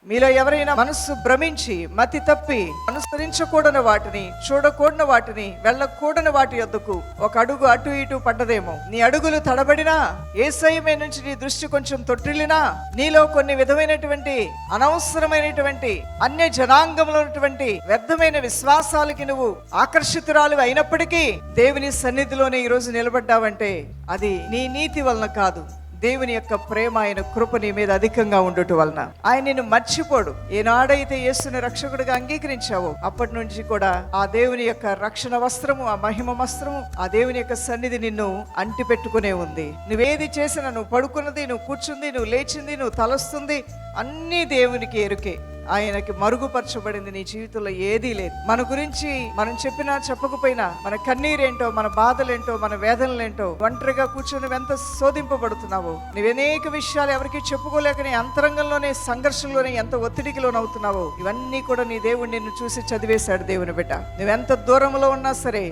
మీలో ఎవరైనా మనస్సు భ్రమించి మతి తప్పి అనుసరించకూడని వాటిని, చూడకూడని వాటిని, వెళ్ళకూడని వాటి యొద్దకు ఒక అడుగు అటు ఇటు పడ్డదేమో. నీ అడుగులు తడబడినా, యేసయ్య నుంచి నీ దృష్టి కొంచెం తొట్టిల్లినా, నీలో కొన్ని విధమైనటువంటి అనవసరమైనటువంటి అన్య జనాంగంలో ఉన్నటువంటి వ్యర్థమైన విశ్వాసాలకి నువ్వు ఆకర్షితురాలు అయినప్పటికీ దేవుని సన్నిధిలోనే ఈరోజు నిలబడ్డావంటే అది నీ నీతి వలన కాదు, దేవుని యొక్క ప్రేమ, ఆయన కృప నీ మీద అధికంగా ఉండటం వలన. ఆయన నిన్ను మర్చిపోడు. ఏనాడైతే యేసుని రక్షకుడిగా అంగీకరించావో అప్పటి నుంచి కూడా ఆ దేవుని యొక్క రక్షణ వస్త్రము, ఆ మహిమ వస్త్రము, ఆ దేవుని యొక్క సన్నిధి నిన్ను అంటి పెట్టుకునే ఉంది. నువ్వేది చేసినా, నువ్వు పడుకున్నది, నువ్వు కూర్చుంది, నువ్వు లేచింది, నువ్వు తలస్తుంది, అన్నీ దేవునికి ఎరుకే. ఆయనకి మరుగుపరచబడింది నీ జీవితంలో ఏదీ లేదు. మన గురించి మనం చెప్పినా చెప్పకపోయినా, మన కన్నీరేంటో, మన బాధలేంటో, మన వేదనలేంటో, ఒంటరిగా కూర్చొని నువ్వెంత శోధింపబడుతున్నావో, నువ్వనేక విషయాలు ఎవరికి చెప్పుకోలేక నీ అంతరంగంలోనే, సంఘర్షంలోనే ఎంత ఒత్తిడికి లోనవుతున్నావో, ఇవన్నీ కూడా నీ దేవుడు నిన్ను చూసి చదివేశాడు. దేవుని బిడ్డ, నువ్వెంత దూరంలో ఉన్నా సరే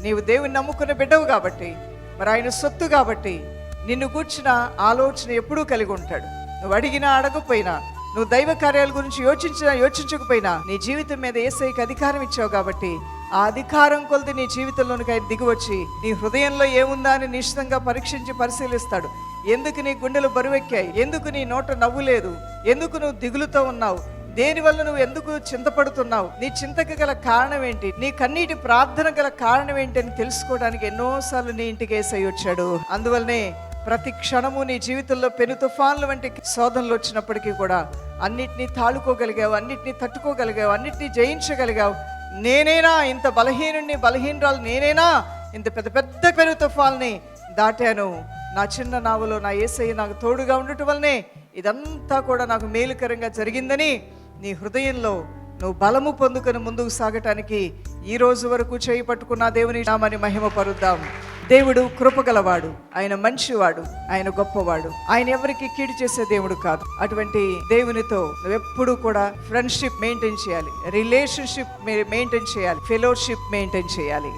నీవు దేవుని నమ్ముకున్న బిడ్డవు కాబట్టి, మరి ఆయన సొత్తు కాబట్టి, నిన్ను కూర్చున్న ఆలోచన ఎప్పుడూ కలిగి ఉంటాడు. నువ్వు అడిగినా అడగపోయినా, నువ్వు దైవ కార్యాల గురించి యోచించకపోయినా, నీ జీవితం మీద యేసయ్యకి అధికారం ఇచ్చావు కాబట్టి ఆ అధికారం కొలది నీ జీవితంలోనికి ఆయన దిగివచ్చి నీ హృదయంలో ఏముందా అని నిశ్చితంగా పరీక్షించి పరిశీలిస్తాడు. ఎందుకు నీ గుండెలు బరువెక్కాయి? ఎందుకు నీ నోట నవ్వు లేదు? ఎందుకు నువ్వు దిగులుతో ఉన్నావు? దేనివల్ల నువ్వు ఎందుకు చింతపడుతున్నావు? నీ చింతకు గల కారణం ఏంటి? నీ కన్నీటి ప్రార్థన గల కారణం ఏంటి అని తెలుసుకోవడానికి ఎన్నోసార్లు నీ ఇంటికి యేసయ్య వచ్చాడు. అందువల్లనే ప్రతి క్షణము నీ జీవితంలో పెను తుఫాన్లు వంటి శోధనలు వచ్చినప్పటికీ కూడా అన్నిటినీ తాళుకోగలిగావు, అన్నిటినీ తట్టుకోగలిగావు, అన్నిటినీ జయించగలిగావు. నేనేనా ఇంత బలహీనరాలు? నేనేనా ఇంత పెద్ద పెద్ద పెను తుఫాల్ని దాటాను? నా చిన్న నావలో నా యేసయ్య నాకు తోడుగా ఉండటం వల్లనే ఇదంతా కూడా నాకు మేలుకరంగా జరిగిందని నీ హృదయంలో నువ్వు బలము పొందుకొని ముందుకు సాగటానికి ఈ రోజు వరకు చేయి పట్టుకున్న దేవుని నామాన్ని మహిమ పరుద్దాం. దేవుడు కృపగలవాడు, ఆయన మంచివాడు, ఆయన గొప్పవాడు, ఆయన ఎవరికి కీడు చేసే దేవుడు కాదు. అటువంటి దేవునితో నువ్వెప్పుడు కూడా ఫ్రెండ్షిప్ మెయింటైన్ చేయాలి, రిలేషన్షిప్ మెయింటైన్ చేయాలి, ఫెలోషిప్ మెయింటైన్ చేయాలి.